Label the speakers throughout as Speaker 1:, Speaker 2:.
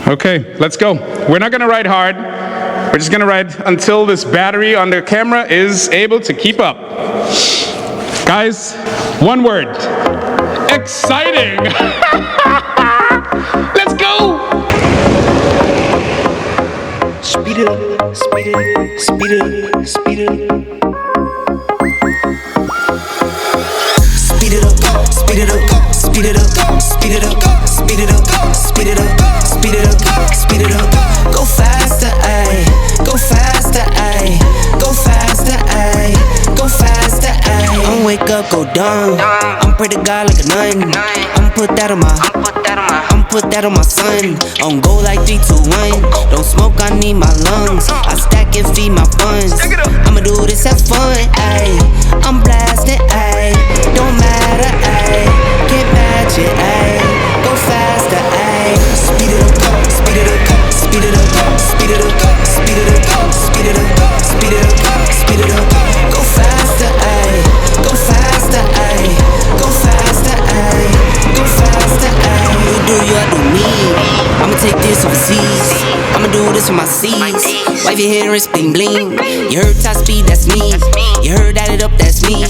Speaker 1: Okay, let's go. We're not gonna ride hard. We're just gonna ride until this battery on the camera is able to keep up. Guys, one word. Exciting! Let's go!
Speaker 2: Speed it up, speed it up, speed it up, speed it up. Speed it up, speed it up, speed it up, speed it up, speed it up, speed it up, speed it up, speed it up. Go faster, ayy, go faster, ayy, go faster, ayy, go faster, ayy. I'ma wake up, go dumb. I'm pray to God like a nun. I'ma put that on my son. On go like 3, 2, 1. Don't smoke, I need my lungs. I stack and feed my funds. I'ma do this, have fun, ayy. I'm blasting, ayy. Don't matter, ayy. Can't match it, ayy. Go faster, ayy. Speed it up, speed it up, speed it up, speed it up, speed it up, speed it up, speed it up, speed it up. Go faster, ayy. Go faster, ayy. Go faster, ayy. Go faster, ayy. You do you, I do me. I'ma take this overseas. I'ma do this for my seeds. Wipe your hair and bling bling. You heard top speed, that's me. You heard add it up, that's me.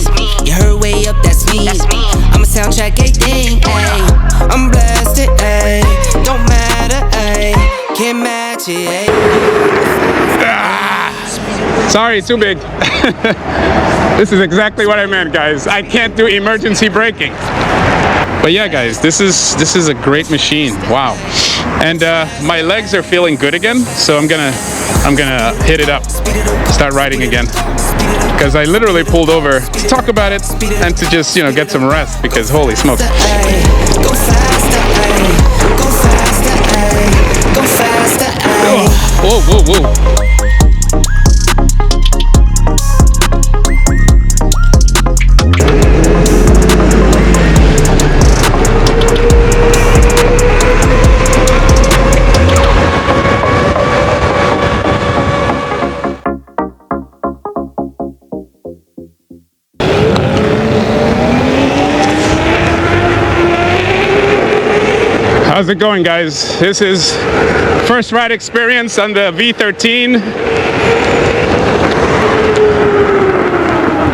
Speaker 2: You heard way up, that's me. I'ma soundtrack everything, ayy. I'm blasted, ayy. Don't matter, ayy. Can't match it, ayy.
Speaker 1: Sorry, too big. This is exactly what I meant, guys. I can't do emergency braking. But yeah, guys, this is a great machine. Wow. And my legs are feeling good again, so I'm gonna hit it up, start riding again, because I literally pulled over to talk about it and to just, you know, get some rest, because holy smokes.
Speaker 2: Go faster, ayy. Go faster, ayy. Go faster, ayy.
Speaker 1: Whoa, whoa, whoa. How's it going, guys? This is first ride experience on the V13.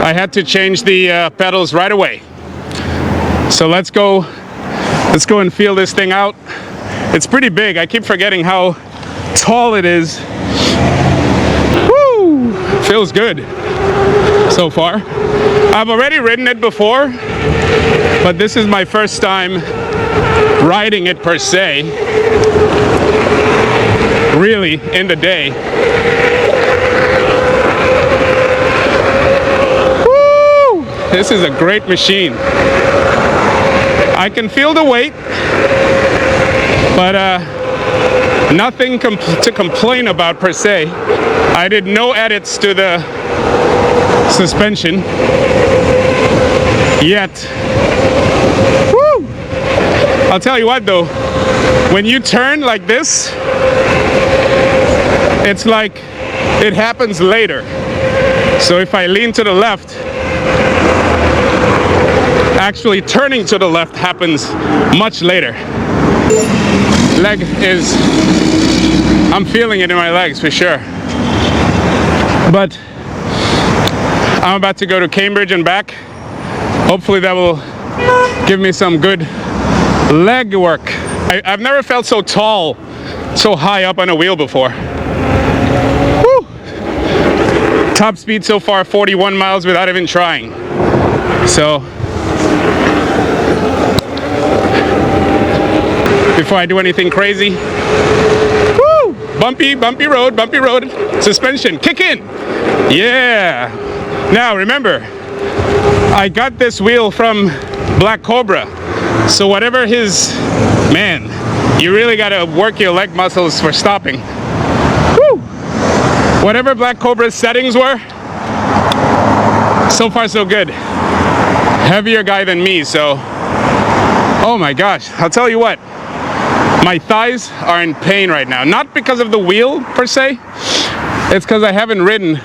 Speaker 1: I had to change the pedals right away. So let's go and feel this thing out. It's pretty big. I keep forgetting how tall it is. Woo! Feels good so far. I've already ridden it before, but this is my first time riding it per se, really, in the day. Woo! This is a great machine. I can feel the weight, but nothing to complain about per se. I did no edits to the suspension yet. Woo! I'll tell you what though, when you turn like this, it's like it happens later. So if I lean to the left, actually turning to the left happens much later. Leg is, I'm feeling it in my legs for sure. But I'm about to go to Cambridge and back. Hopefully that will give me some good leg work. I've never felt so tall, so high up on a wheel before. Woo! Top speed so far, 41 miles without even trying. So, before I do anything crazy, woo! Bumpy road, suspension, kick in! Yeah! Now remember, I got this wheel from Black Cobra. So whatever his, man, you really gotta work your leg muscles for stopping. Woo! Whatever Black Cobra's settings were, so far so good. Heavier guy than me, so, oh my gosh, I'll tell you what, my thighs are in pain right now. Not because of the wheel per se, it's because I haven't ridden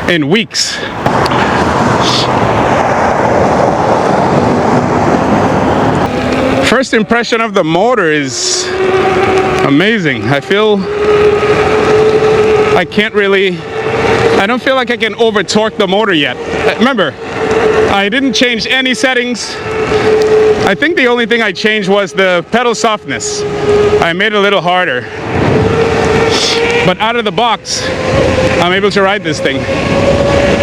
Speaker 1: in weeks. First impression of the motor is, Amazing. I don't feel like I can over torque the motor yet. Remember, I didn't change any settings. I think the only thing I changed was the pedal softness. I made it a little harder. But out of the box, I'm able to ride this thing.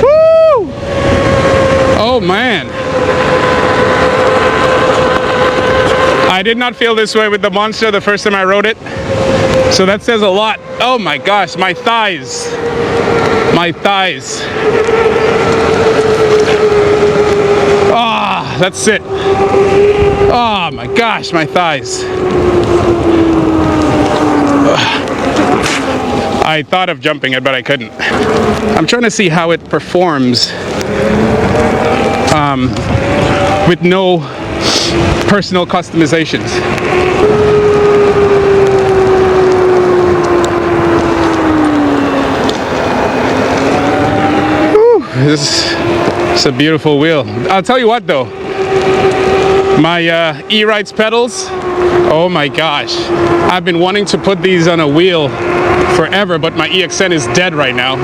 Speaker 1: Woo! Oh man. I did not feel this way with the Monster the first time I rode it. So that says a lot. Oh my gosh, my thighs. My thighs. Ah, that's it. Oh my gosh, my thighs. I thought of jumping it, but I couldn't. I'm trying to see how it performs with no personal customizations. This is a beautiful wheel. I'll tell you what though, my E-Rides pedals, oh my gosh, I've been wanting to put these on a wheel forever, but my EXN is dead right now.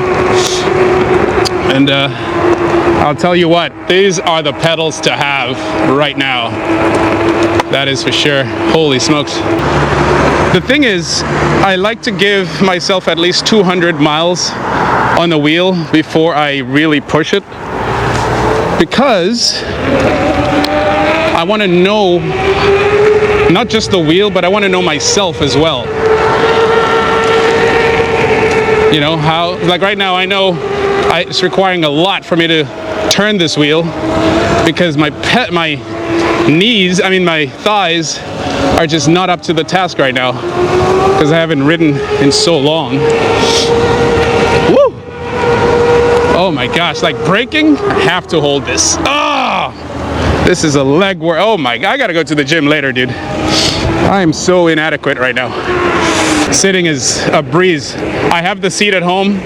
Speaker 1: And I'll tell you what, these are the pedals to have right now. That is for sure. Holy smokes. The thing is, I like to give myself at least 200 miles on the wheel before I really push it, because I want to know not just the wheel, but I want to know myself as well. You know, how, like right now I know it's requiring a lot for me to turn this wheel because my knees, I mean my thighs, are just not up to the task right now because I haven't ridden in so long. Woo! Oh my gosh, like braking, I have to hold this. Ah! This is a leg work. Oh my God, I gotta go to the gym later, dude. I am so inadequate right now. Sitting is a breeze. I have the seat at home,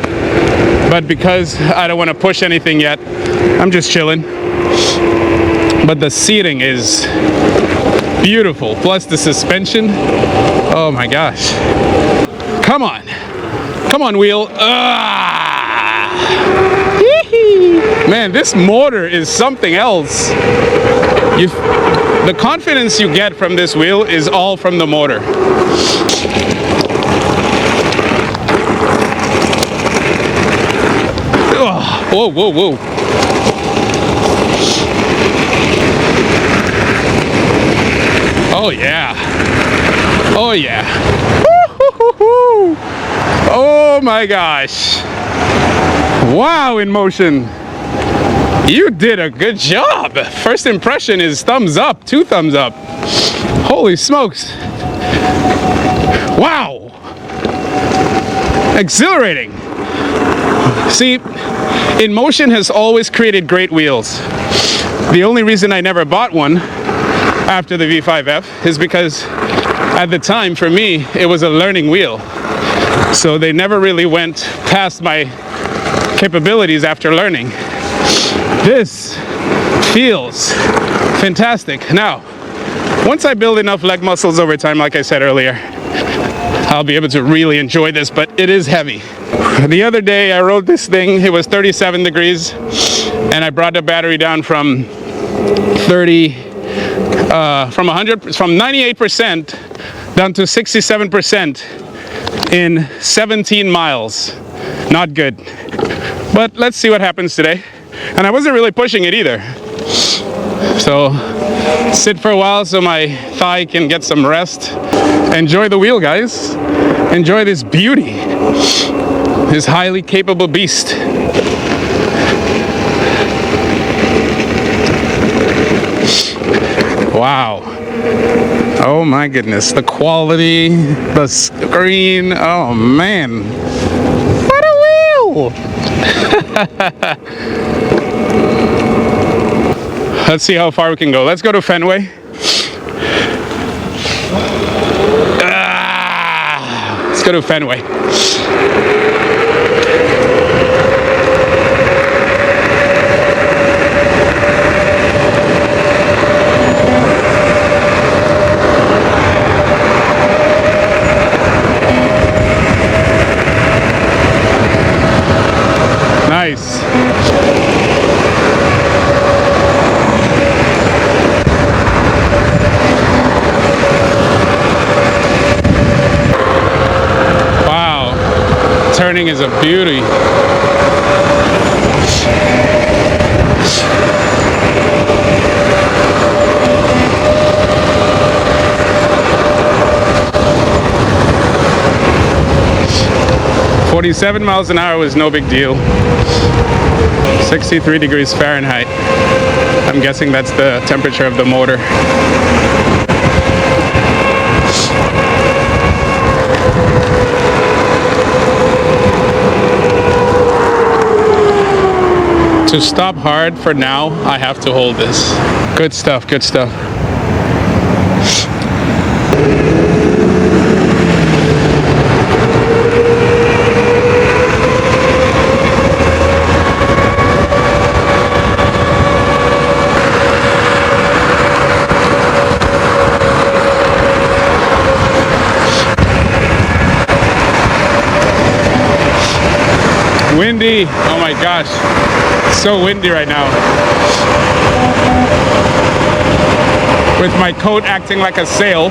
Speaker 1: but because I don't want to push anything yet, I'm just chilling. But the seating is beautiful, plus the suspension. Oh my gosh. Come on. Come on, wheel. Man, this motor is something else. The confidence you get from this wheel is all from the motor. Whoa, whoa, whoa. Oh yeah. Oh yeah. Woo-hoo-hoo-hoo. Oh my gosh. Wow, Inmotion. You did a good job. First impression is thumbs up, 2 thumbs up. Holy smokes. Wow. Exhilarating. See, Inmotion has always created great wheels. The only reason I never bought one after the V5F is because at the time, for me, it was a learning wheel. So they never really went past my capabilities after learning. This feels fantastic. Now, once I build enough leg muscles over time, like I said earlier, I'll be able to really enjoy this, but it is heavy. The other day I rode this thing, it was 37 degrees, and I brought the battery down from 98% down to 67% in 17 miles. Not good. But let's see what happens today. And I wasn't really pushing it either. So sit for a while so my thigh can get some rest. Enjoy the wheel, guys. Enjoy this beauty. This highly capable beast. Wow. Oh my goodness. The quality, the screen. Oh man. What a wheel! Let's see how far we can go. Let's go to Fenway. Let's go to Fenway. turning is a beauty. "47 miles an hour was no big deal. 63 degrees Fahrenheit. I'm guessing that's the temperature of the motor. To stop hard for now, I have to hold this. Good stuff, good stuff. Windy, oh my gosh, it's so windy right now. With my coat acting like a sail.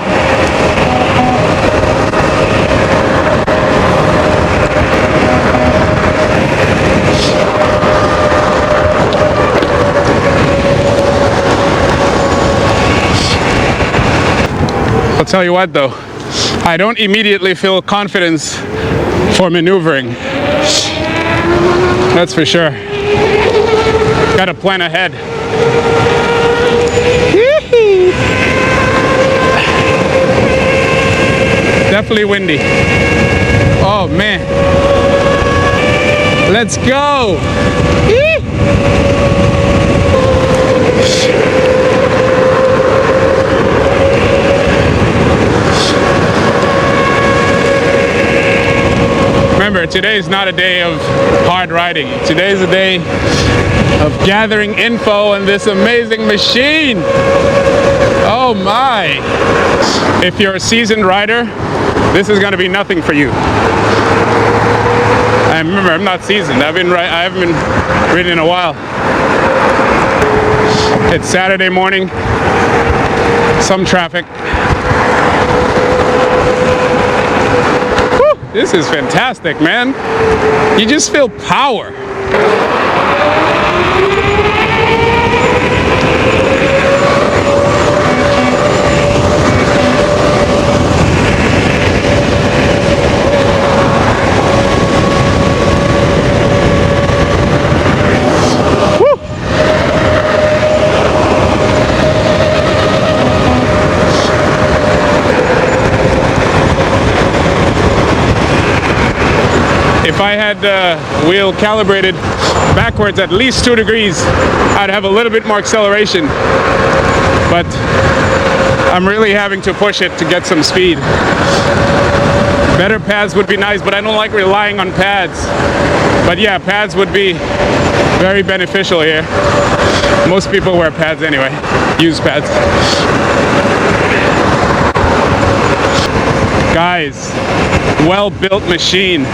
Speaker 1: I'll tell you what though, I don't immediately feel confidence for maneuvering. That's for sure. Gotta plan ahead. Definitely windy. Oh man. Let's go. Remember, today is not a day of hard riding. Today is a day of gathering info on this amazing machine. Oh my. If you're a seasoned rider, this is going to be nothing for you. I remember, I'm not seasoned. I haven't been riding in a while. It's Saturday morning. Some traffic. This is fantastic, man. You just feel power. If I had the wheel calibrated backwards at least 2 degrees, I'd have a little bit more acceleration. But I'm really having to push it to get some speed. Better pads would be nice, but I don't like relying on pads. But yeah, pads would be very beneficial here. Most people wear pads anyway, use pads. Guys, well-built machine.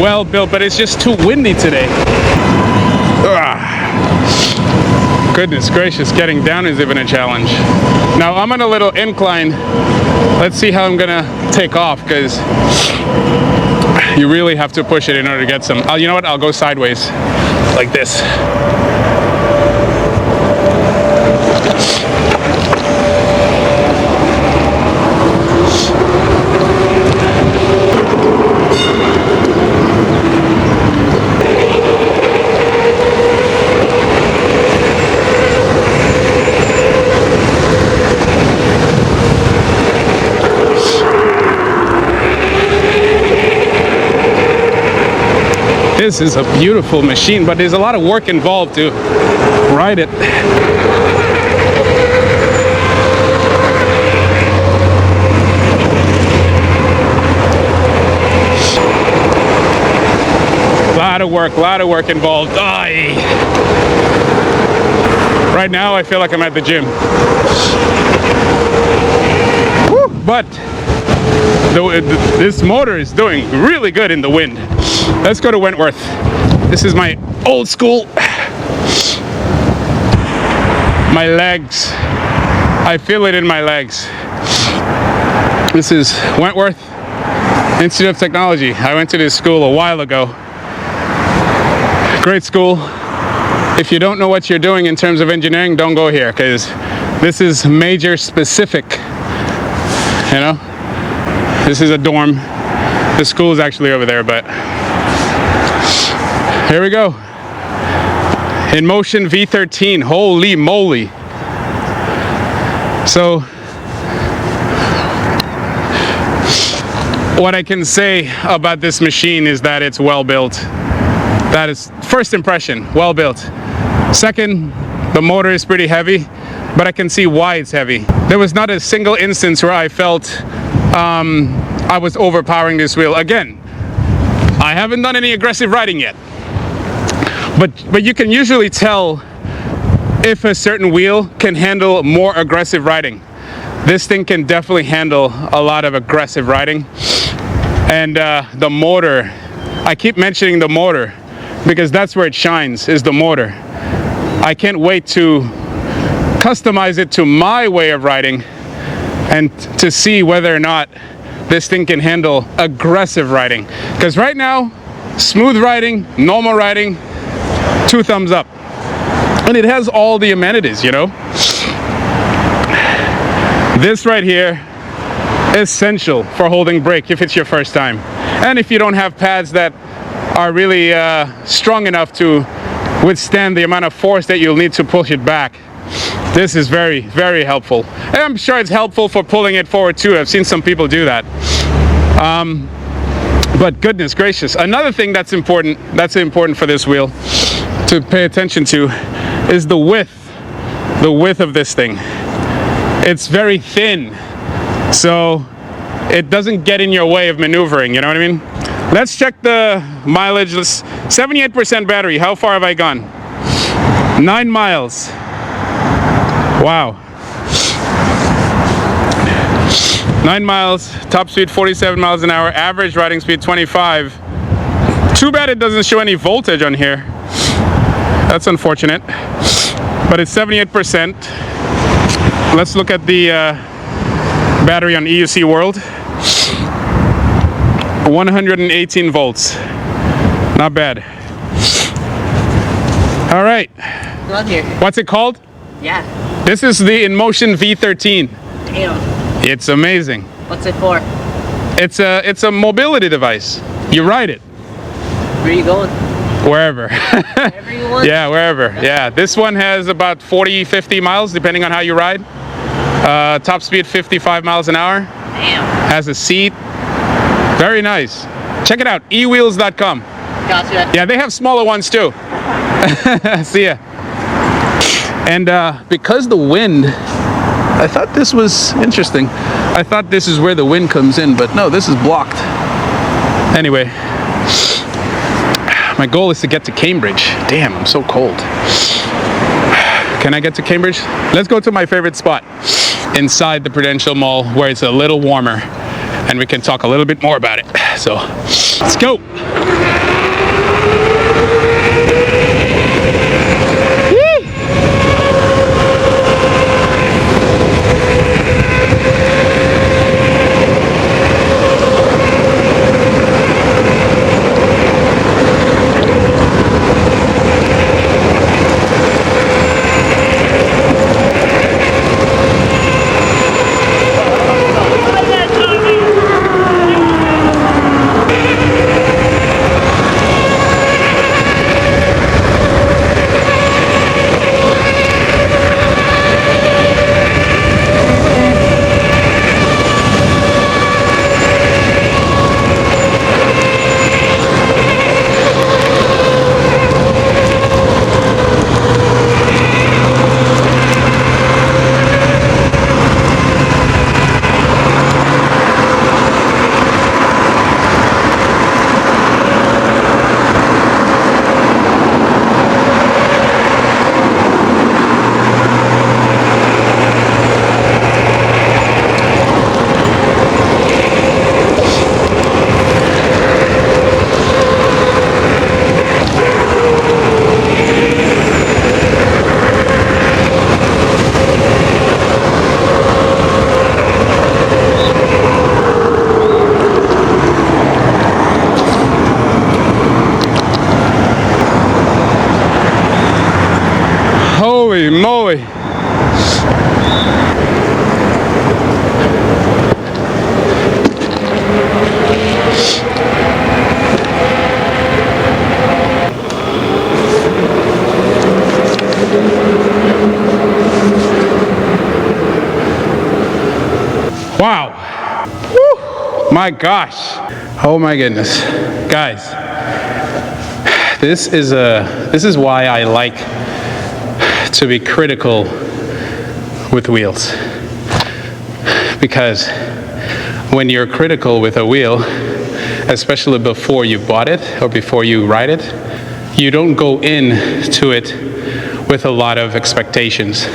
Speaker 1: Well built, but it's just too windy today. Ugh. Goodness gracious, getting down is even a challenge. Now I'm on a little incline. Let's see how I'm gonna take off, because you really have to push it in order to get some. You know what? I'll go sideways like this. This is a beautiful machine, but there's a lot of work involved to ride it. A lot of work involved. Aye. Right now, I feel like I'm at the gym. Woo, but this motor is doing really good in the wind. Let's go to Wentworth. This is my old school. My legs. I feel it in my legs. This is Wentworth. Institute of Technology. I went to this school a while ago. Great school. If you don't know what you're doing in terms of engineering, don't go here, because this is major specific. You know? This is a dorm. The school is actually over there, but here we go. Inmotion V13. Holy moly. So what I can say about this machine is that it's well built. That is first impression, well built. Second, the motor is pretty heavy, but I can see why it's heavy. There was not a single instance where I felt I was overpowering this wheel. Again, I haven't done any aggressive riding yet, but you can usually tell if a certain wheel can handle more aggressive riding. This thing can definitely handle a lot of aggressive riding. And the motor, I keep mentioning the motor because that's where it shines, is the motor. I can't wait to customize it to my way of riding and to see whether or not this thing can handle aggressive riding. Because right now, smooth riding, normal riding, 2 thumbs up. And it has all the amenities, you know. This right here, essential for holding brake if it's your first time. And if you don't have pads that are really strong enough to withstand the amount of force that you'll need to push it back. This is very, very helpful. And I'm sure it's helpful for pulling it forward too. I've seen some people do that. But goodness gracious, another thing that's important for this wheel to pay attention to is the width of this thing. It's very thin, so it doesn't get in your way of maneuvering, you know what I mean? Let's check the mileage. 78% battery. How far have I gone? 9 miles. Wow. 9 miles, top speed 47 miles an hour, average riding speed 25. Too bad it doesn't show any voltage on here. That's unfortunate. But it's 78%. Let's look at the battery on EUC World. 118 volts. Not bad. All right.
Speaker 3: Not here.
Speaker 1: What's it called?
Speaker 3: Yeah.
Speaker 1: This is the Inmotion V13.
Speaker 3: Damn.
Speaker 1: It's amazing.
Speaker 3: What's it for?
Speaker 1: It's a mobility device. You ride it.
Speaker 3: Where are you going?
Speaker 1: Wherever.
Speaker 3: Wherever you want?
Speaker 1: Yeah, wherever. Yeah, this one has about 40, 50 miles, depending on how you ride. Top speed 55 miles an hour.
Speaker 3: Damn.
Speaker 1: Has a seat. Very nice. Check it out, Ewheels.com.
Speaker 3: Gotcha.
Speaker 1: Yeah, they have smaller ones too. See ya. And because the wind, I thought this was interesting. I thought this is where the wind comes in, but no, this is blocked. Anyway, my goal is to get to Cambridge. Damn, I'm so cold. Can I get to Cambridge? Let's go to my favorite spot inside the Prudential Mall where it's a little warmer and we can talk a little bit more about it. So, let's go. My gosh. Oh my goodness. Guys, this is why I like to be critical with wheels. Because when you're critical with a wheel, especially before you bought it or before you ride it, you don't go into it with a lot of expectations.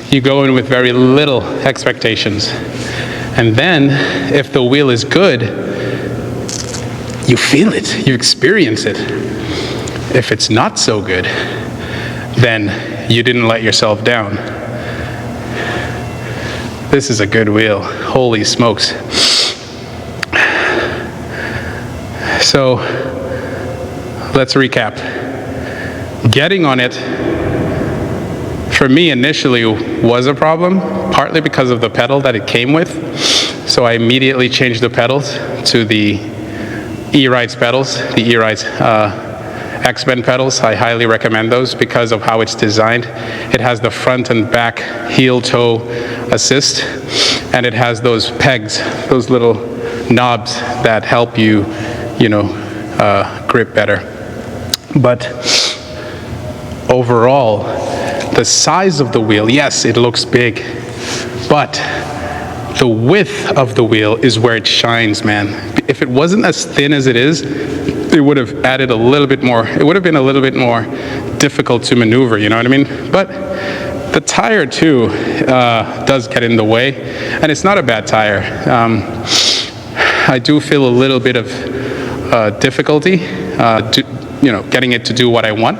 Speaker 1: You go in with very little expectations. And then, if the wheel is good, you feel it, you experience it. If it's not so good, then you didn't let yourself down. This is a good wheel, holy smokes. So, let's recap. Getting on it, for me initially was a problem, partly because of the pedal that it came with. So I immediately changed the pedals to the E-Rides pedals, the E-Rides X-Bend pedals. I highly recommend those because of how it's designed. It has the front and back heel toe assist, and it has those pegs, those little knobs that help you, grip better. But overall, the size of the wheel, yes, it looks big, but the width of the wheel is where it shines, man. If it wasn't as thin as it is, it would have added a little bit more. It would have been a little bit more difficult to maneuver, you know what I mean? But the tire too does get in the way, and it's not a bad tire. I do feel a little bit of difficulty, getting it to do what I want,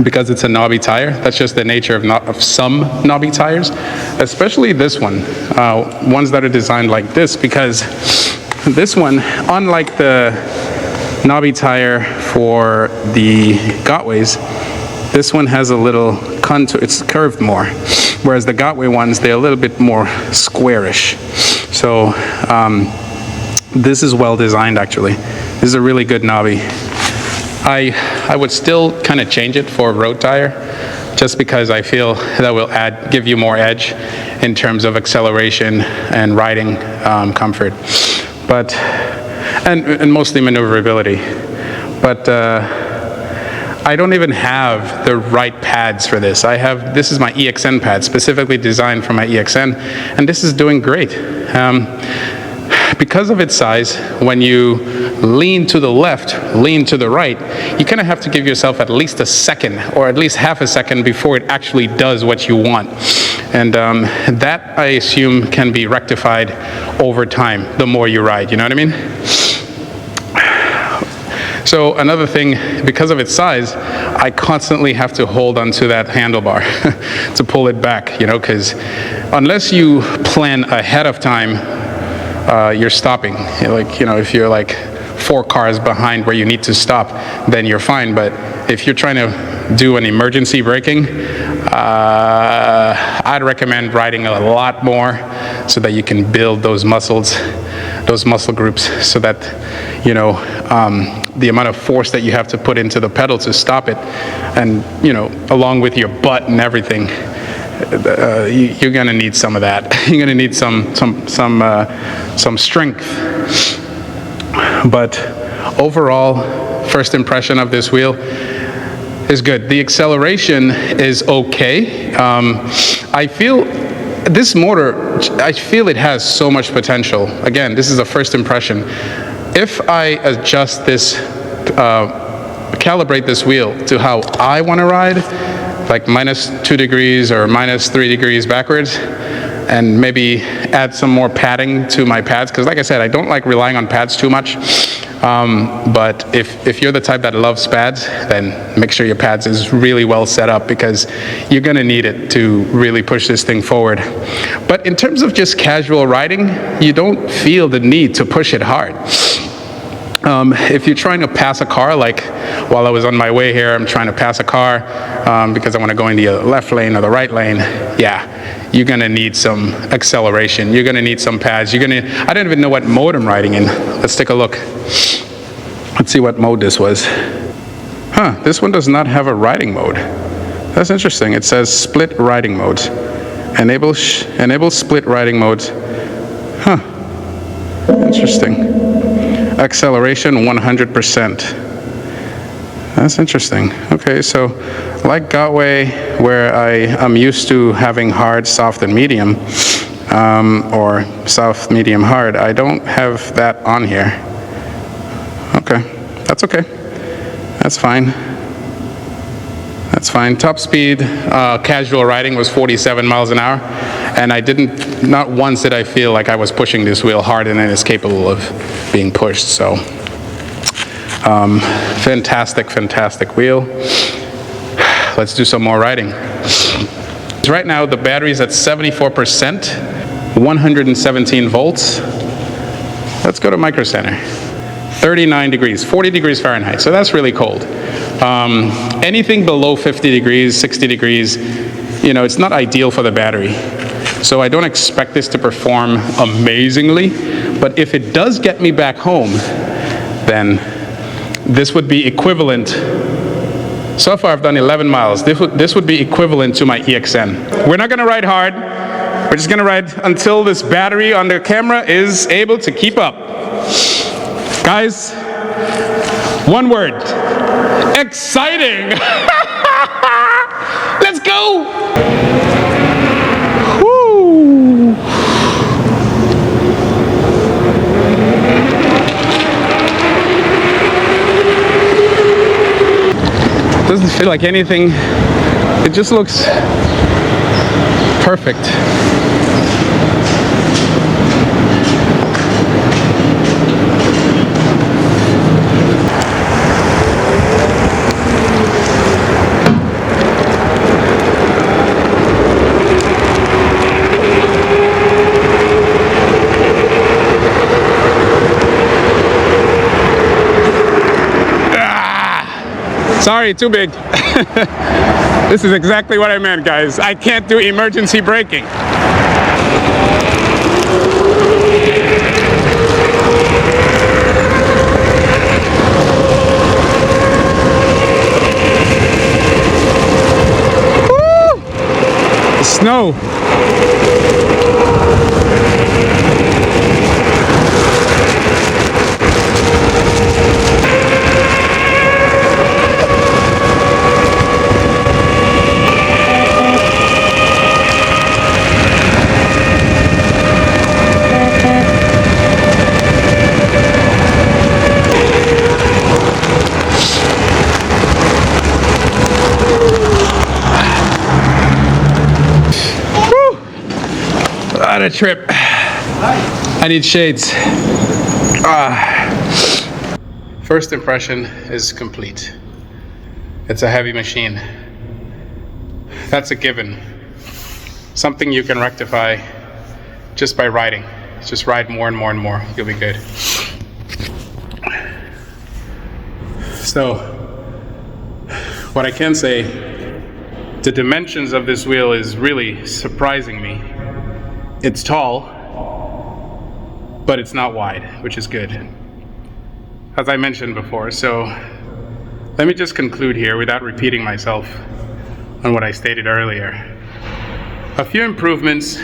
Speaker 1: because it's a knobby tire. That's just the nature of some knobby tires, especially this one, ones that are designed like this, because this one, unlike the knobby tire for the Gotways, this one has a little contour, it's curved more, whereas the Gotway ones, they're a little bit more squarish. So this is well designed, actually. This is a really good knobby. I would still kind of change it for a road tire, just because I feel that will give you more edge in terms of acceleration and riding comfort, but and mostly maneuverability. But I don't even have the right pads for this. This is my EXN pad, specifically designed for my EXN, and this is doing great. Because of its size, when you lean to the left, lean to the right, you kind of have to give yourself at least a second, or at least half a second, before it actually does what you want. And that, I assume, can be rectified over time, the more you ride, you know what I mean? So another thing, because of its size, I constantly have to hold onto that handlebar to pull it back, because unless you plan ahead of time, you're stopping. If you're like 4 cars behind where you need to stop, then you're fine. But if you're trying to do an emergency braking, I'd recommend riding a lot more so that you can build those muscles, those muscle groups, so that the amount of force that you have to put into the pedal to stop it, and along with your butt and everything, you're gonna need some of that. You're gonna need some strength. But overall, first impression of this wheel is good. The acceleration is okay. I feel this motor, I feel it has so much potential. Again, this is a first impression. If I adjust this, calibrate this wheel to how I want to ride, like -2 degrees or -3 degrees backwards, and maybe add some more padding to my pads, because like I said, I don't like relying on pads too much. But if you're the type that loves pads, then make sure your pads is really well set up, because you're gonna need it to really push this thing forward. But in terms of just casual riding, you don't feel the need to push it hard. If you're trying to pass a car, like while I was on my way here, I'm trying to pass a car because I want to go in the left lane or the right lane, yeah, you're gonna need some acceleration. You're gonna need some pads. I don't even know what mode I'm riding in. Let's take a look. Let's see what mode this was. This one does not have a riding mode. That's interesting. It says split riding modes. Enable split riding modes. Interesting. Acceleration 100%. That's interesting. Okay, so like Gotway, where I am used to having hard, soft, and medium, or soft, medium, hard, I don't have that on here. Okay, that's okay. That's fine. That's fine. Top speed, casual riding was 47 miles an hour, and not once did I feel like I was pushing this wheel harder than it's capable of being pushed, so. Fantastic, fantastic wheel. Let's do some more riding. Right now, the battery's at 74%, 117 volts. Let's go to Micro Center. 39 degrees, 40 degrees Fahrenheit, so that's really cold. Anything below 50 degrees, 60 degrees, you know, it's not ideal for the battery. So I don't expect this to perform amazingly, but if it does get me back home, then this would be equivalent. So far I've done 11 miles. This would be equivalent to my EXN. We're not gonna ride hard. We're just gonna ride until this battery on the camera is able to keep up. Guys, one word, exciting. Let's go. Woo. Doesn't feel like anything. It just looks perfect. Sorry, too big. This is exactly what I meant, guys. I can't do emergency braking. Woo! The snow. What a trip. I need shades. First impression is complete. It's a heavy machine. That's a given. Something you can rectify just by riding. Just ride more and more and more. You'll be good. So, what I can say, the dimensions of this wheel is really surprising me. It's tall, but it's not wide, which is good, as I mentioned before. So let me just conclude here without repeating myself on what I stated earlier. A few improvements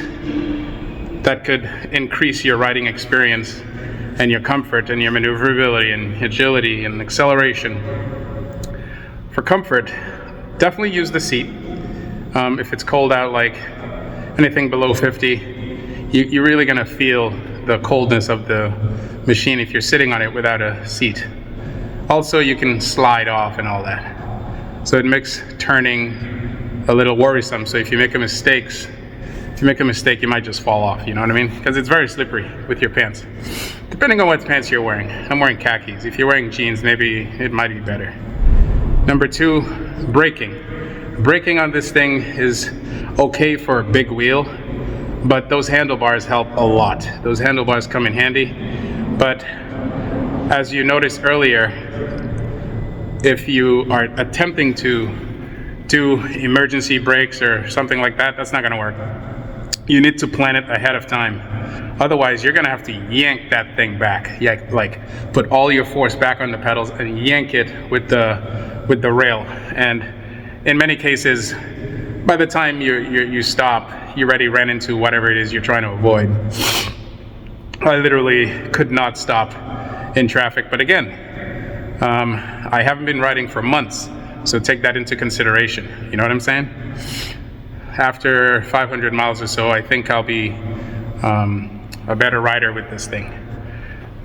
Speaker 1: that could increase your riding experience and your comfort and your maneuverability and agility and acceleration. For comfort, definitely use the seat. If it's cold out, like anything below 50, you're really gonna feel the coldness of the machine if you're sitting on it without a seat. Also, you can slide off and all that. So it makes turning a little worrisome. So if you make a mistake, you might just fall off, you know what I mean? Because it's very slippery with your pants. Depending on what pants you're wearing. I'm wearing khakis. If you're wearing jeans, maybe it might be better. Number two, braking. Braking on this thing is okay for a big wheel, but those handlebars help a lot. Those handlebars come in handy. But as you noticed earlier, if you are attempting to do emergency brakes or something like that, that's not gonna work. You need to plan it ahead of time. Otherwise, you're gonna have to yank that thing back. Yeah, like put all your force back on the pedals and yank it with the rail. And in many cases, by the time you stop, you already ran into whatever it is you're trying to avoid. I literally could not stop in traffic. But again, I haven't been riding for months, so take that into consideration. You know what I'm saying? After 500 miles or so, I think I'll be a better rider with this thing.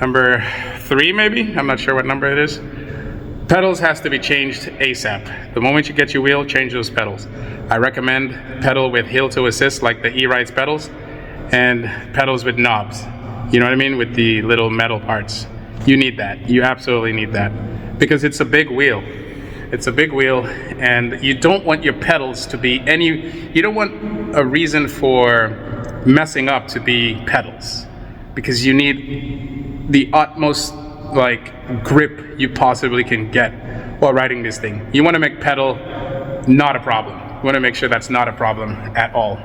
Speaker 1: Number 3, maybe? I'm not sure what number it is. Pedals has to be changed ASAP. The moment you get your wheel, change those pedals. I recommend pedal with heel to assist, like the E-Rides pedals, and pedals with knobs. You know what I mean? With the little metal parts. You need that. You absolutely need that. Because it's a big wheel. It's a big wheel, and you don't want your pedals to be you don't want a reason for messing up to be pedals. Because you need the utmost grip you possibly can get while riding this thing. You want to make pedal not a problem. You want to make sure that's not a problem at all.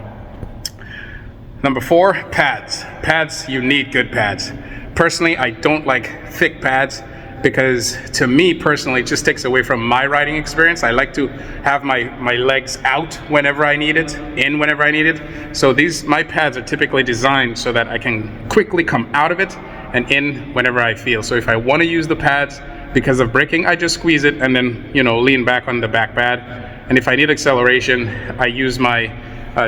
Speaker 1: Number 4, pads. Pads, you need good pads. Personally, I don't like thick pads because to me personally, it just takes away from my riding experience. I like to have my legs out whenever I need it, in whenever I need it. So my pads are typically designed so that I can quickly come out of it and in whenever I feel. So if I want to use the pads because of braking, I just squeeze it and then, lean back on the back pad. And if I need acceleration, I use my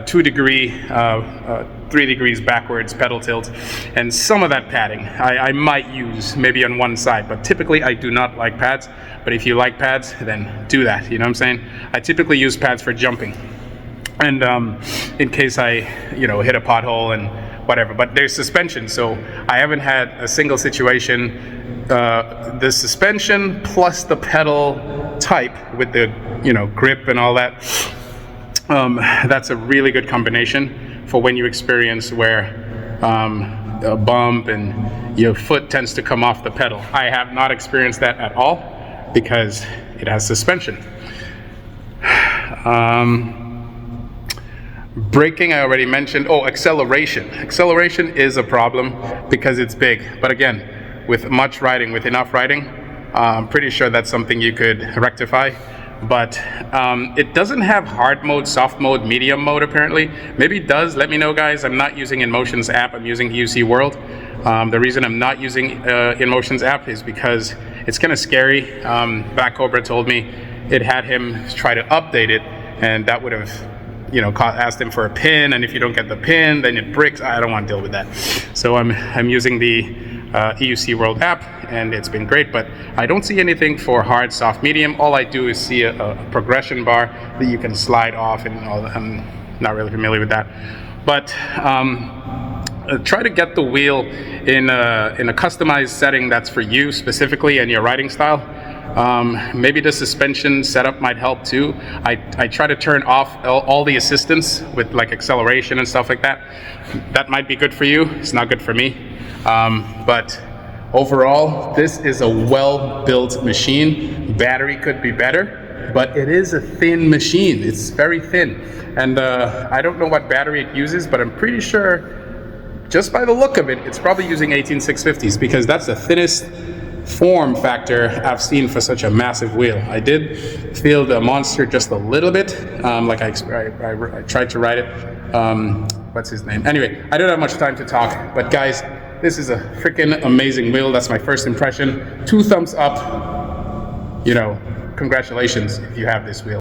Speaker 1: 2 degree, 3 degrees backwards pedal tilt, and some of that padding I might use maybe on one side, but typically I do not like pads. But if you like pads, then do that. You know what I'm saying? I typically use pads for jumping, and in case I hit a pothole and whatever. But there's suspension, so I haven't had a single situation. The suspension plus the pedal type with the grip and all that. That's a really good combination for when you experience where a bump and your foot tends to come off the pedal. I have not experienced that at all because it has suspension. Braking, I already mentioned. Oh, acceleration. Acceleration is a problem because it's big. But again, with much riding, with enough riding, I'm pretty sure that's something you could rectify. But it doesn't have hard mode, soft mode, medium mode apparently. Maybe it does. Let me know, guys. I'm not using Inmotion's app. I'm using EUC World. The reason I'm not using Inmotion's app is because it's kind of scary. Black Cobra told me it had him try to update it, and that would have asked him for a pin, and if you don't get the pin, then it bricks. I don't want to deal with that. So I'm using the EUC World app, and it's been great, but I don't see anything for hard, soft, medium. All I do is see a progression bar that you can slide off, and all that. I'm not really familiar with that. But try to get the wheel in a customized setting that's for you specifically and your riding style. Maybe the suspension setup might help too. I try to turn off all the assistance with like acceleration and stuff like that. That might be good for you. It's not good for me. But overall, this is a well-built machine. Battery could be better, but it is a thin machine. It's very thin. And I don't know what battery it uses, but I'm pretty sure just by the look of it, it's probably using 18650s because that's the thinnest form factor I've seen for such a massive wheel. I did feel the monster just a little bit, like I tried to ride it. What's his name? Anyway, I don't have much time to talk, but guys, this is a freaking amazing wheel. That's my first impression. 2 thumbs up. Congratulations if you have this wheel.